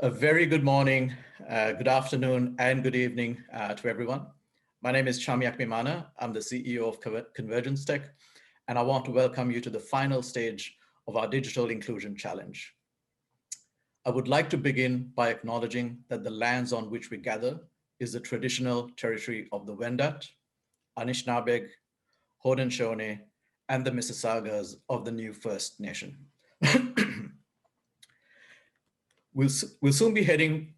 A very good morning, good afternoon, and good evening to everyone. My name is Chami Akmeemana. I'm the CEO of Convergence.Tech, and I want to welcome you to the final stage of our Digital Inclusion Challenge. I would like to begin by acknowledging that the lands on which we gather is the traditional territory of the Wendat, Anishinaabeg, Haudenosaunee, and the Mississaugas of the new First Nation. We'll soon be hearing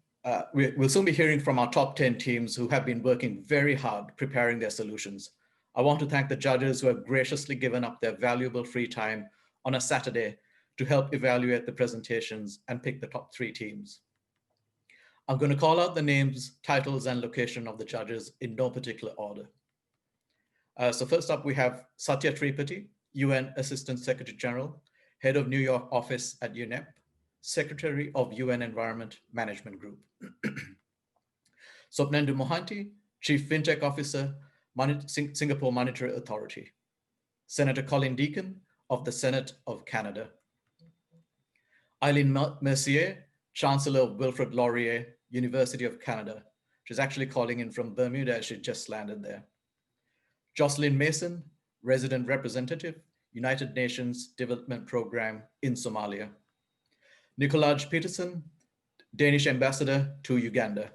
from our top 10 teams who have been working very hard preparing their solutions. I want to thank the judges who have graciously given up their valuable free time on a Saturday to help evaluate the presentations and pick the top 3 teams. I'm going to call out the names, titles, and location of the judges in no particular order. So first up, we have Satya Tripathi, UN Assistant Secretary General, Head of New York Office at UNEP, Secretary of UN Environment Management Group. Swapnendu Mohanty, Chief FinTech Officer, Singapore Monetary Authority. Senator Colin Deacon of the Senate of Canada. Eileen Mercier, Chancellor of Wilfrid Laurier, University of Canada. She's actually calling in from Bermuda. She just landed there. Jocelyn Mason, Resident Representative, United Nations Development Programme in Somalia. Nicolaj Peterson, Danish Ambassador to Uganda.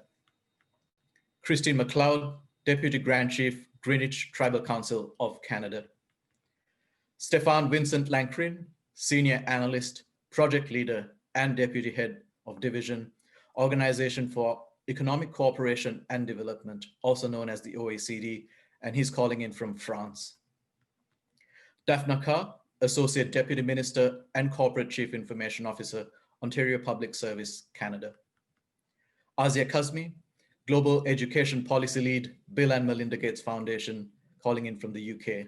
Christine McLeod, Deputy Grand Chief, Greenwich Tribal Council of Canada. Stefan Vincent Lankrin, Senior Analyst, Project Leader, and Deputy Head of Division, Organization for Economic Cooperation and Development, also known as the OECD, and he's calling in from France. Daphna Carr, Associate Deputy Minister and Corporate Chief Information Officer, Ontario Public Service, Canada. Azia Kazmi, Global Education Policy Lead, Bill and Melinda Gates Foundation, calling in from the UK.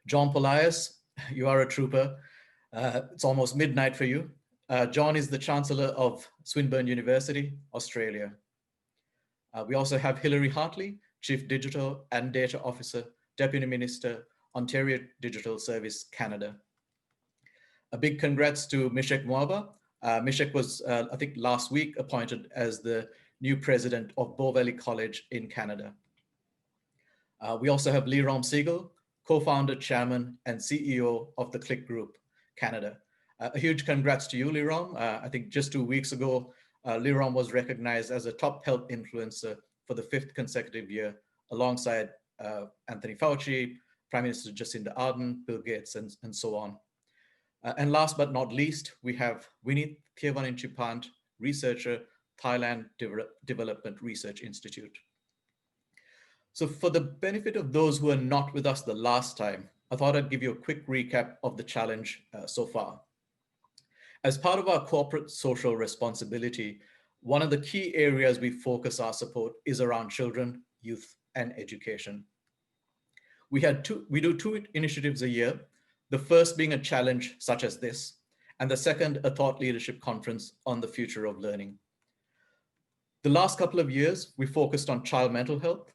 John Polias, you are a trooper. It's almost midnight for you. John is the Chancellor of Swinburne University, Australia. We also have Hilary Hartley, Chief Digital and Data Officer, Deputy Minister, Ontario Digital Service, Canada. A big congrats to Mishek Mwaba. Mishek was, I think, last week appointed as the new president of Bow Valley College in Canada. We also have Lirom Siegel, co-founder, chairman, and CEO of the Click Group, Canada. A huge congrats to you, Lirom. I think just 2 weeks ago, Lirom was recognized as a top health influencer for the 5th consecutive year, alongside Anthony Fauci, Prime Minister Jacinda Ardern, Bill Gates, and so on. And last but not least, we have Winnie Kevaninchipant, researcher, Thailand Development Research Institute. So for the benefit of those who are not with us the last time, I thought I'd give you a quick recap of the challenge so far. As part of our corporate social responsibility, one of the key areas we focus our support is around children, youth, and education. We do 2 initiatives a year, the first being a challenge such as this, and the second a thought leadership conference on the future of learning. The last couple of years, we focused on child mental health.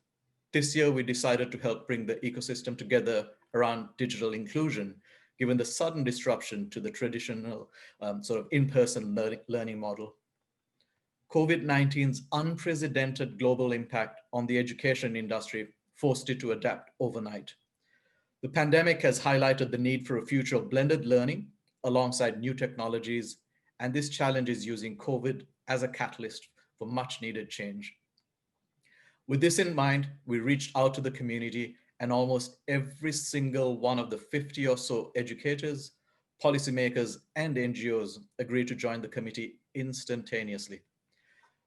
This year, we decided to help bring the ecosystem together around digital inclusion, given the sudden disruption to the traditional sort of in-person learning model. COVID-19's unprecedented global impact on the education industry forced it to adapt overnight. The pandemic has highlighted the need for a future of blended learning alongside new technologies, and this challenge is using COVID as a catalyst for much needed change. With this in mind, we reached out to the community, and almost every single one of the 50 or so educators, policymakers, and NGOs agreed to join the committee instantaneously.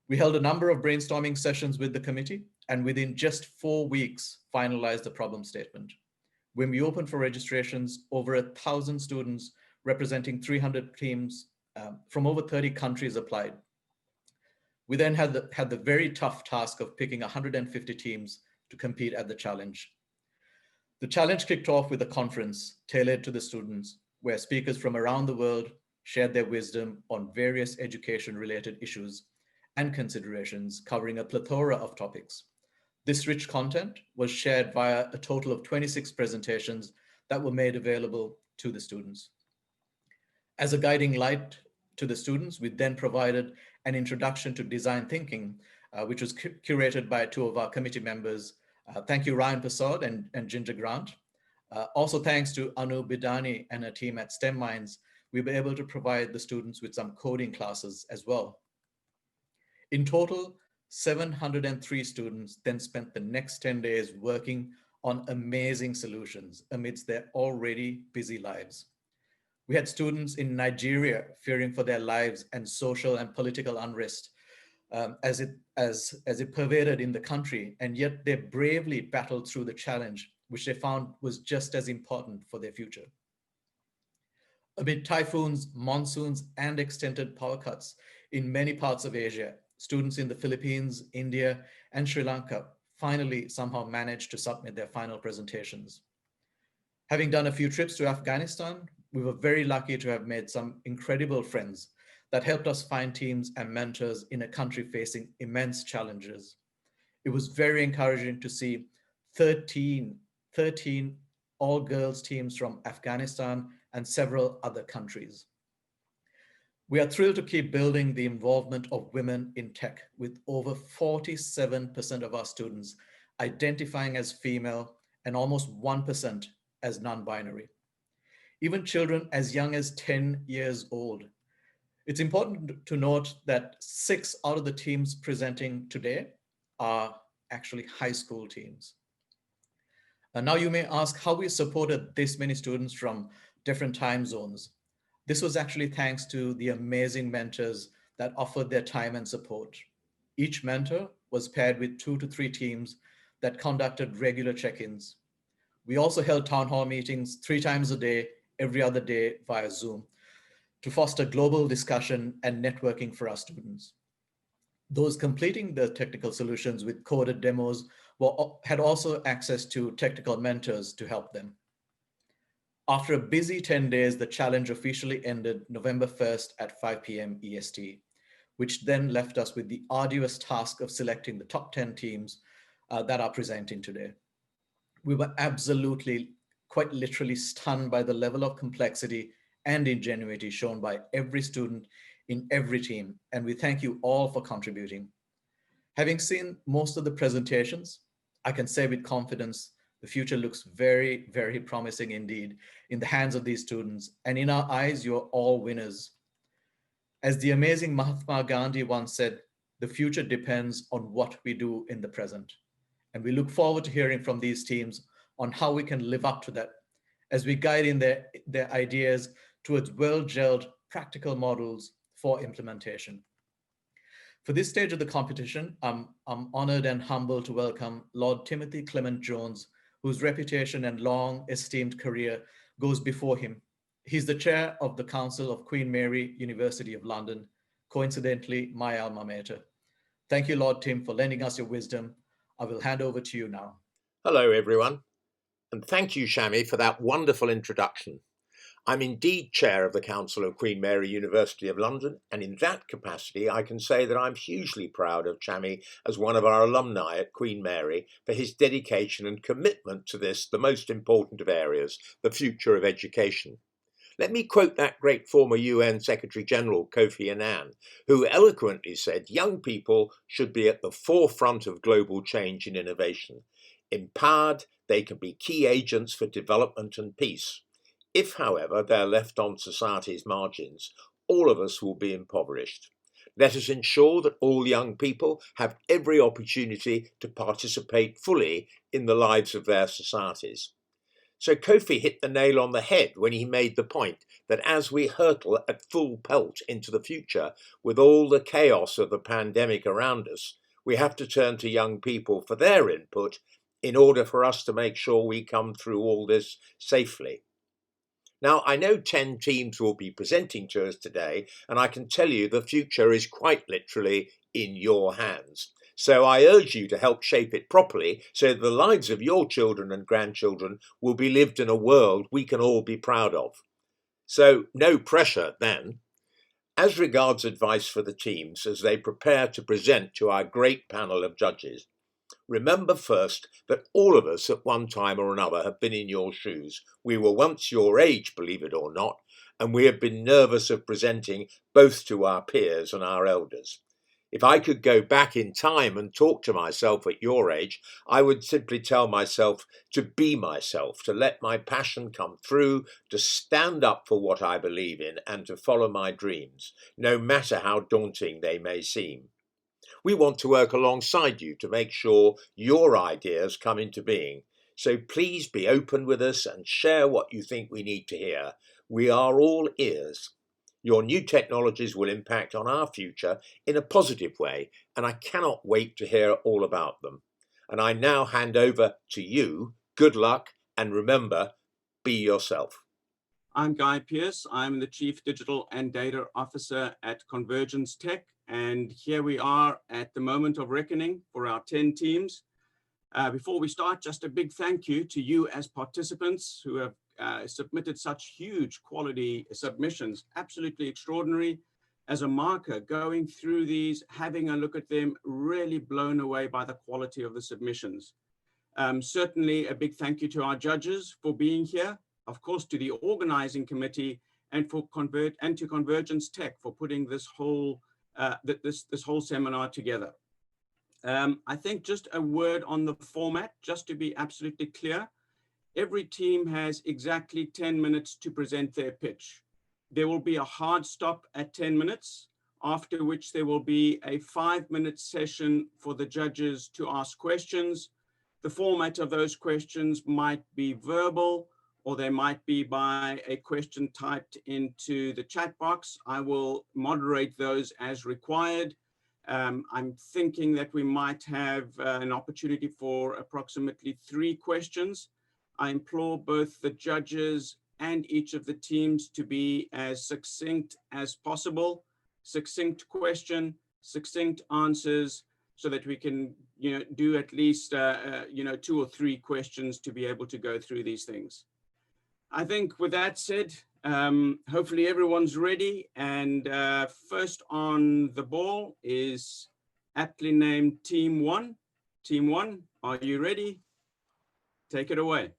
We held a number of brainstorming sessions with the committee, and within just 4 weeks, finalized the problem statement. When we opened for registrations, over 1,000 students representing 300 teams from over 30 countries applied. We then had the very tough task of picking 150 teams to compete at the challenge. The challenge kicked off with a conference tailored to the students, where speakers from around the world shared their wisdom on various education-related issues and considerations covering a plethora of topics. This rich content was shared via a total of 26 presentations that were made available to the students. As a guiding light to the students. We then provided an introduction to design thinking, which was curated by two of our committee members. Thank you, Ryan Persaud and Ginger Grant. Also thanks to Anu Bidani and her team at STEM Minds, we were able to provide the students with some coding classes as well. In total, 703 students then spent the next 10 days working on amazing solutions amidst their already busy lives. We had students in Nigeria fearing for their lives and social and political unrest as it pervaded in the country, and yet they bravely battled through the challenge, which they found was just as important for their future. Amid typhoons, monsoons, and extended power cuts in many parts of Asia, students in the Philippines, India, and Sri Lanka finally somehow managed to submit their final presentations. Having done a few trips to Afghanistan, we were very lucky to have made some incredible friends that helped us find teams and mentors in a country facing immense challenges. It was very encouraging to see 13 all-girls teams from Afghanistan and several other countries. We are thrilled to keep building the involvement of women in tech, with over 47% of our students identifying as female and almost 1% as non-binary. Even children as young as 10 years old. It's important to note that 6 out of the teams presenting today are actually high school teams. And now you may ask how we supported this many students from different time zones. This was actually thanks to the amazing mentors that offered their time and support. Each mentor was paired with 2 to 3 teams that conducted regular check-ins. We also held town hall meetings 3 times a day, every other day via Zoom, to foster global discussion and networking for our students. Those completing the technical solutions with coded demos had also access to technical mentors to help them. After a busy 10 days, the challenge officially ended November 1st at 5 p.m. EST, which then left us with the arduous task of selecting the top 10 teams that are presenting today. We were absolutely, quite literally stunned by the level of complexity and ingenuity shown by every student in every team, and we thank you all for contributing. Having seen most of the presentations, I can say with confidence, the future looks very, very promising indeed in the hands of these students, and in our eyes, you're all winners. As the amazing Mahatma Gandhi once said, the future depends on what we do in the present. And we look forward to hearing from these teams on how we can live up to that as we guide in their ideas towards well-gelled practical models for implementation. For this stage of the competition, I'm honored and humbled to welcome Lord Timothy Clement-Jones, whose reputation and long esteemed career goes before him. He's the chair of the Council of Queen Mary, University of London, coincidentally, my alma mater. Thank you, Lord Tim, for lending us your wisdom. I will hand over to you now. Hello, everyone, and thank you, Chami, for that wonderful introduction. I'm indeed chair of the Council of Queen Mary, University of London, and in that capacity, I can say that I'm hugely proud of Chami as one of our alumni at Queen Mary for his dedication and commitment to this, the most important of areas, the future of education. Let me quote that great former UN Secretary General Kofi Annan, who eloquently said young people should be at the forefront of global change and innovation. Empowered, they can be key agents for development and peace. If, however, they're left on society's margins, all of us will be impoverished. Let us ensure that all young people have every opportunity to participate fully in the lives of their societies. So Kofi hit the nail on the head when he made the point that as we hurtle at full pelt into the future with all the chaos of the pandemic around us, we have to turn to young people for their input in order for us to make sure we come through all this safely. Now, I know 10 teams will be presenting to us today, and I can tell you the future is quite literally in your hands. So I urge you to help shape it properly so that the lives of your children and grandchildren will be lived in a world we can all be proud of. So no pressure then. As regards advice for the teams as they prepare to present to our great panel of judges, Remember first that all of us at one time or another have been in your shoes. We were once your age, believe it or not, and we have been nervous of presenting both to our peers and our elders. If I could go back in time and talk to myself at your age, I would simply tell myself to be myself, to let my passion come through, to stand up for what I believe in, and to follow my dreams, no matter how daunting they may seem. We want to work alongside you to make sure your ideas come into being. So please be open with us and share what you think we need to hear. We are all ears. Your new technologies will impact on our future in a positive way, and I cannot wait to hear all about them. And I now hand over to you. Good luck, and remember, be yourself. I'm Guy Pearce. I'm the Chief Digital and Data Officer at Convergence.Tech, and here we are at the moment of reckoning for our 10 teams. Before we start, just a big thank you to you as participants who have submitted such huge quality submissions, absolutely extraordinary. As a marker, going through these, having a look at them, really blown away by the quality of the submissions. Certainly a big thank you to our judges for being here, of course to the organizing committee, and to Convergence.Tech for putting this whole this whole seminar together. I think just a word on the format, just to be absolutely clear. Every team has exactly 10 minutes to present their pitch. There will be a hard stop at 10 minutes, after which there will be a 5-minute session for the judges to ask questions. The format of those questions might be verbal, or they might be by a question typed into the chat box. I will moderate those as required. I'm thinking that we might have an opportunity for approximately 3 questions. I implore both the judges and each of the teams to be as succinct as possible. Succinct question, succinct answers, so that we can do at least 2 or 3 questions to be able to go through these things. I think with that said, hopefully everyone's ready, and first on the ball is aptly named Team 1. Team 1, are you ready? Take it away.